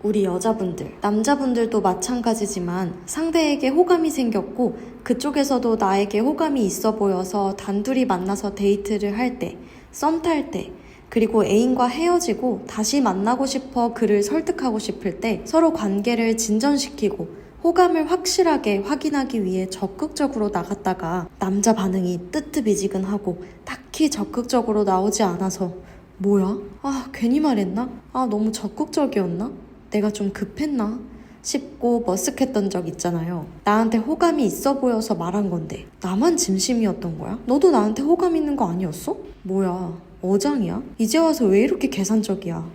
우리 여자분들, 남자분들도 마찬가지지만 상대에게 호감이 생겼고 그쪽에서도 나에게 호감이 있어 보여서 단둘이 만나서 데이트를 할 때, 썸 탈 때, 그리고 애인과 헤어지고 다시 만나고 싶어 그를 설득하고 싶을 때 서로 관계를 진전시키고 호감을 확실하게 확인하기 위해 적극적으로 나갔다가 남자 반응이 뜨뜻미지근하고 딱히 적극적으로 나오지 않아서 뭐야? 괜히 말했나? 너무 적극적이었나? 내가 좀 급했나? 싶고 머쓱했던 적 있잖아요. 나한테 호감이 있어 보여서 말한 건데 나만 진심이었던 거야? 너도 나한테 호감 있는 거 아니었어? 뭐야, 어장이야? 이제 와서 왜 이렇게 계산적이야?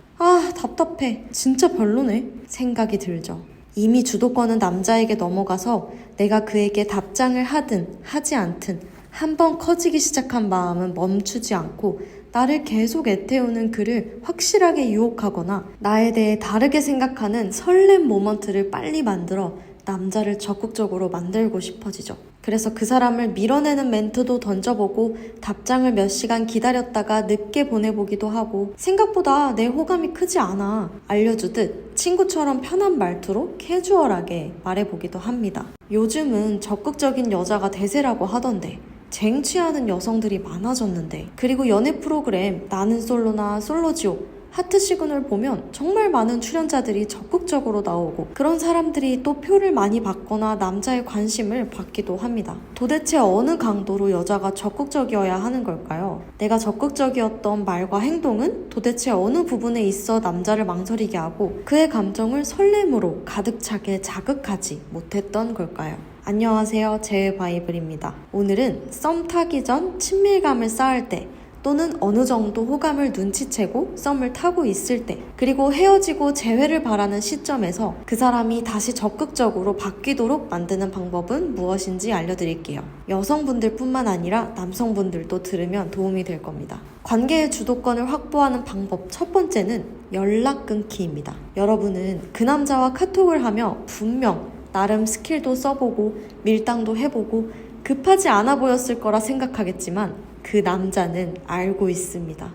답답해. 진짜 별로네. 생각이 들죠. 이미 주도권은 남자에게 넘어가서 내가 그에게 답장을 하든 하지 않든 한번 커지기 시작한 마음은 멈추지 않고 나를 계속 애태우는 그를 확실하게 유혹하거나 나에 대해 다르게 생각하는 설렘 모먼트를 빨리 만들어 남자를 적극적으로 만들고 싶어지죠. 그래서 그 사람을 밀어내는 멘트도 던져보고 답장을 몇 시간 기다렸다가 늦게 보내보기도 하고 생각보다 내 호감이 크지 않아 알려주듯 친구처럼 편한 말투로 캐주얼하게 말해보기도 합니다. 요즘은 적극적인 여자가 대세라고 하던데 쟁취하는 여성들이 많아졌는데, 그리고 연애 프로그램 나는 솔로나 솔로지옥, 하트 시그널 보면 정말 많은 출연자들이 적극적으로 나오고 그런 사람들이 또 표를 많이 받거나 남자의 관심을 받기도 합니다. 도대체 어느 강도로 여자가 적극적이어야 하는 걸까요? 내가 적극적이었던 말과 행동은 도대체 어느 부분에 있어 남자를 망설이게 하고 그의 감정을 설렘으로 가득 차게 자극하지 못했던 걸까요? 안녕하세요, 제바이블입니다. 오늘은 썸 타기 전 친밀감을 쌓을 때 또는 어느 정도 호감을 눈치채고 썸을 타고 있을 때, 그리고 헤어지고 재회를 바라는 시점에서 그 사람이 다시 적극적으로 바뀌도록 만드는 방법은 무엇인지 알려드릴게요. 여성분들 뿐만 아니라 남성분들도 들으면 도움이 될 겁니다. 관계의 주도권을 확보하는 방법 첫 번째는 연락 끊기입니다. 여러분은 그 남자와 카톡을 하며 분명 나름 스킬도 써보고 밀당도 해보고 급하지 않아 보였을 거라 생각하겠지만 그 남자는 알고 있습니다.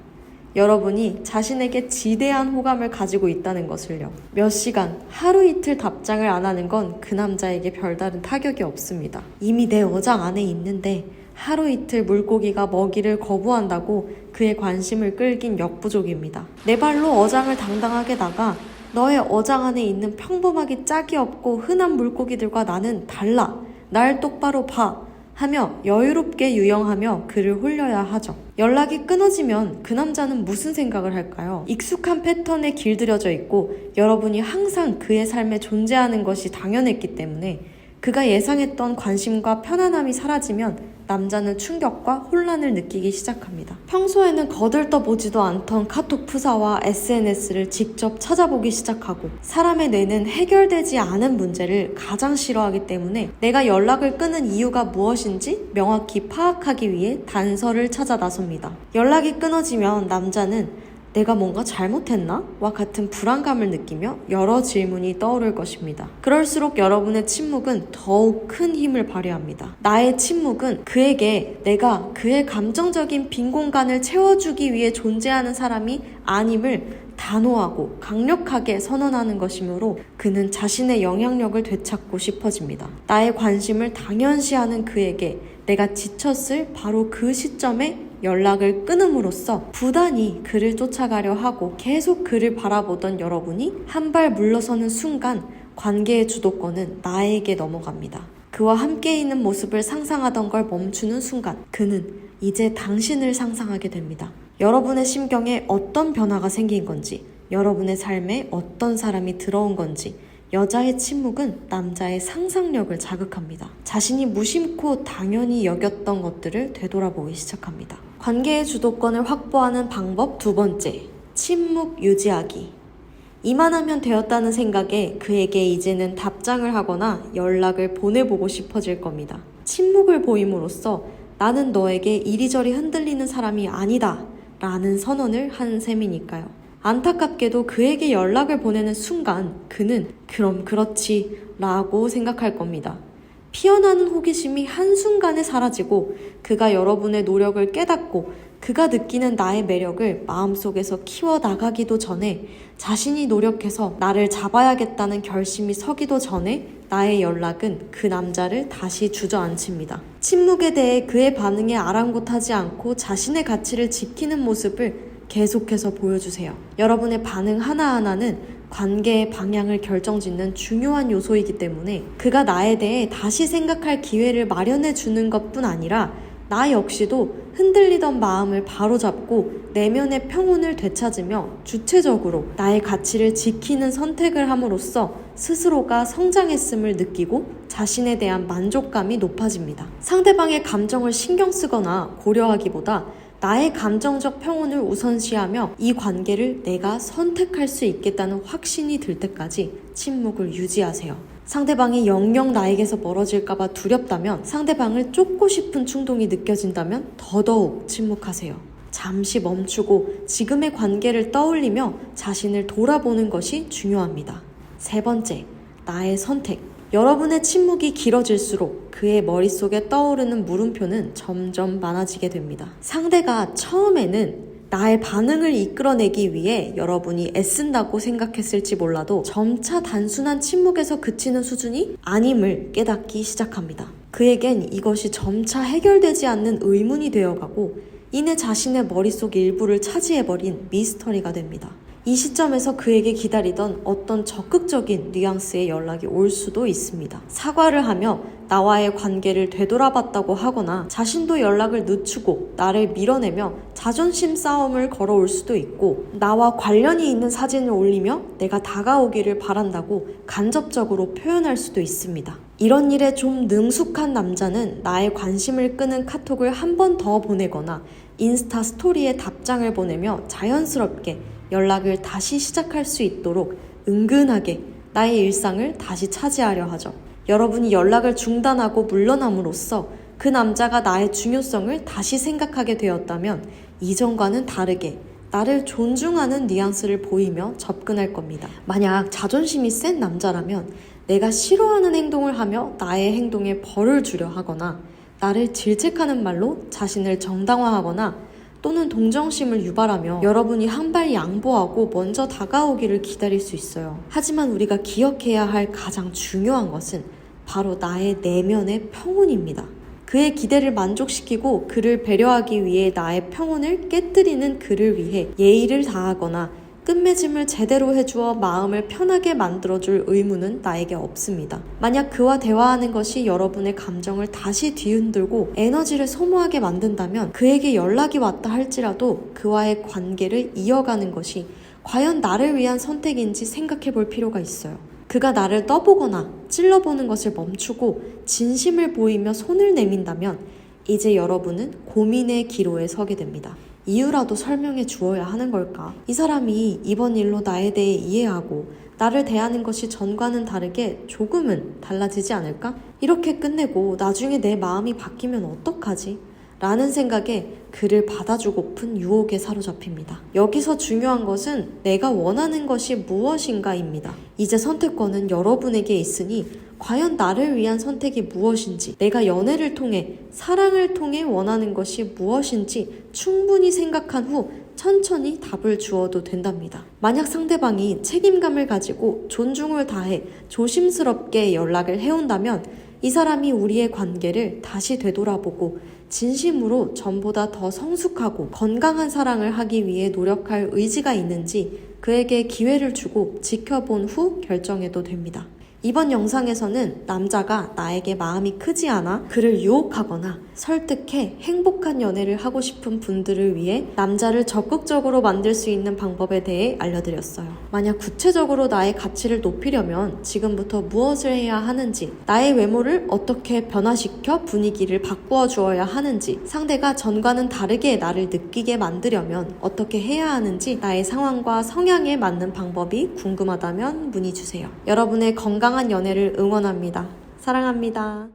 여러분이 자신에게 지대한 호감을 가지고 있다는 것을요. 몇 시간, 하루 이틀 답장을 안 하는 건 그 남자에게 별다른 타격이 없습니다. 이미 내 어장 안에 있는데 하루 이틀 물고기가 먹이를 거부한다고 그의 관심을 끌긴 역부족입니다. 내 발로 어장을 당당하게 나가 너의 어장 안에 있는 평범하게 짝이 없고 흔한 물고기들과 나는 달라. 날 똑바로 봐. 하며 여유롭게 유영하며 그를 홀려야 하죠. 연락이 끊어지면 그 남자는 무슨 생각을 할까요? 익숙한 패턴에 길들여져 있고 여러분이 항상 그의 삶에 존재하는 것이 당연했기 때문에 그가 예상했던 관심과 편안함이 사라지면 남자는 충격과 혼란을 느끼기 시작합니다. 평소에는 거들떠보지도 않던 카톡 프사와 SNS를 직접 찾아보기 시작하고 사람의 뇌는 해결되지 않은 문제를 가장 싫어하기 때문에 내가 연락을 끊은 이유가 무엇인지 명확히 파악하기 위해 단서를 찾아 나섭니다. 연락이 끊어지면 남자는 내가 뭔가 잘못했나? 와 같은 불안감을 느끼며 여러 질문이 떠오를 것입니다. 그럴수록 여러분의 침묵은 더욱 큰 힘을 발휘합니다. 나의 침묵은 그에게 내가 그의 감정적인 빈 공간을 채워주기 위해 존재하는 사람이 아님을 단호하고 강력하게 선언하는 것이므로 그는 자신의 영향력을 되찾고 싶어집니다. 나의 관심을 당연시하는 그에게 내가 지쳤을 바로 그 시점에 연락을 끊음으로써 부단히 그를 쫓아가려 하고 계속 그를 바라보던 여러분이 한 발 물러서는 순간 관계의 주도권은 나에게 넘어갑니다. 그와 함께 있는 모습을 상상하던 걸 멈추는 순간 그는 이제 당신을 상상하게 됩니다. 여러분의 심경에 어떤 변화가 생긴 건지, 여러분의 삶에 어떤 사람이 들어온 건지, 여자의 침묵은 남자의 상상력을 자극합니다. 자신이 무심코 당연히 여겼던 것들을 되돌아보기 시작합니다. 관계의 주도권을 확보하는 방법 두 번째, 침묵 유지하기. 이만하면 되었다는 생각에 그에게 이제는 답장을 하거나 연락을 보내보고 싶어질 겁니다. 침묵을 보임으로써 나는 너에게 이리저리 흔들리는 사람이 아니다 라는 선언을 한 셈이니까요. 안타깝게도 그에게 연락을 보내는 순간 그는 그럼 그렇지 라고 생각할 겁니다. 피어나는 호기심이 한순간에 사라지고 그가 여러분의 노력을 깨닫고 그가 느끼는 나의 매력을 마음속에서 키워나가기도 전에, 자신이 노력해서 나를 잡아야겠다는 결심이 서기도 전에 나의 연락은 그 남자를 다시 주저앉힙니다. 침묵에 대해 그의 반응에 아랑곳하지 않고 자신의 가치를 지키는 모습을 계속해서 보여주세요. 여러분의 반응 하나하나는 관계의 방향을 결정짓는 중요한 요소이기 때문에 그가 나에 대해 다시 생각할 기회를 마련해 주는 것뿐 아니라 나 역시도 흔들리던 마음을 바로잡고 내면의 평온을 되찾으며 주체적으로 나의 가치를 지키는 선택을 함으로써 스스로가 성장했음을 느끼고 자신에 대한 만족감이 높아집니다. 상대방의 감정을 신경 쓰거나 고려하기보다 나의 감정적 평온을 우선시하며 이 관계를 내가 선택할 수 있겠다는 확신이 들 때까지 침묵을 유지하세요. 상대방이 영영 나에게서 멀어질까봐 두렵다면, 상대방을 쫓고 싶은 충동이 느껴진다면 더더욱 침묵하세요. 잠시 멈추고 지금의 관계를 떠올리며 자신을 돌아보는 것이 중요합니다. 세 번째, 나의 선택. 여러분의 침묵이 길어질수록 그의 머릿속에 떠오르는 물음표는 점점 많아지게 됩니다. 상대가 처음에는 나의 반응을 이끌어내기 위해 여러분이 애쓴다고 생각했을지 몰라도 점차 단순한 침묵에서 그치는 수준이 아님을 깨닫기 시작합니다. 그에겐 이것이 점차 해결되지 않는 의문이 되어가고 이내 자신의 머릿속 일부를 차지해버린 미스터리가 됩니다. 이 시점에서 그에게 기다리던 어떤 적극적인 뉘앙스의 연락이 올 수도 있습니다. 사과를 하며 나와의 관계를 되돌아봤다고 하거나 자신도 연락을 늦추고 나를 밀어내며 자존심 싸움을 걸어올 수도 있고, 나와 관련이 있는 사진을 올리며 내가 다가오기를 바란다고 간접적으로 표현할 수도 있습니다. 이런 일에 좀 능숙한 남자는 나의 관심을 끄는 카톡을 한 번 더 보내거나 인스타 스토리에 답장을 보내며 자연스럽게 연락을 다시 시작할 수 있도록 은근하게 나의 일상을 다시 차지하려 하죠. 여러분이 연락을 중단하고 물러남으로써 그 남자가 나의 중요성을 다시 생각하게 되었다면 이전과는 다르게 나를 존중하는 뉘앙스를 보이며 접근할 겁니다. 만약 자존심이 센 남자라면 내가 싫어하는 행동을 하며 나의 행동에 벌을 주려 하거나 나를 질책하는 말로 자신을 정당화하거나 또는 동정심을 유발하며 여러분이 한 발 양보하고 먼저 다가오기를 기다릴 수 있어요. 하지만 우리가 기억해야 할 가장 중요한 것은 바로 나의 내면의 평온입니다. 그의 기대를 만족시키고 그를 배려하기 위해 나의 평온을 깨뜨리는 그를 위해 예의를 다하거나 끝맺음을 제대로 해주어 마음을 편하게 만들어줄 의무는 나에게 없습니다. 만약 그와 대화하는 것이 여러분의 감정을 다시 뒤흔들고 에너지를 소모하게 만든다면 그에게 연락이 왔다 할지라도 그와의 관계를 이어가는 것이 과연 나를 위한 선택인지 생각해 볼 필요가 있어요. 그가 나를 떠보거나 찔러보는 것을 멈추고 진심을 보이며 손을 내민다면 이제 여러분은 고민의 기로에 서게 됩니다. 이유라도 설명해 주어야 하는 걸까? 이 사람이 이번 일로 나에 대해 이해하고 나를 대하는 것이 전과는 다르게 조금은 달라지지 않을까? 이렇게 끝내고 나중에 내 마음이 바뀌면 어떡하지? 라는 생각에 그를 받아주고픈 유혹에 사로잡힙니다. 여기서 중요한 것은 내가 원하는 것이 무엇인가입니다. 이제 선택권은 여러분에게 있으니 과연 나를 위한 선택이 무엇인지, 내가 연애를 통해, 사랑을 통해 원하는 것이 무엇인지 충분히 생각한 후 천천히 답을 주어도 된답니다. 만약 상대방이 책임감을 가지고 존중을 다해 조심스럽게 연락을 해온다면 이 사람이 우리의 관계를 다시 되돌아보고 진심으로 전보다 더 성숙하고 건강한 사랑을 하기 위해 노력할 의지가 있는지 그에게 기회를 주고 지켜본 후 결정해도 됩니다. 이번 영상에서는 남자가 나에게 마음이 크지 않아 그를 유혹하거나 설득해 행복한 연애를 하고 싶은 분들을 위해 남자를 적극적으로 만들 수 있는 방법에 대해 알려드렸어요. 만약 구체적으로 나의 가치를 높이려면 지금부터 무엇을 해야 하는지, 나의 외모를 어떻게 변화시켜 분위기를 바꾸어 주어야 하는지, 상대가 전과는 다르게 나를 느끼게 만들려면 어떻게 해야 하는지, 나의 상황과 성향에 맞는 방법이 궁금하다면 문의 주세요. 여러분의 건강한 연애를 응원합니다. 사랑합니다.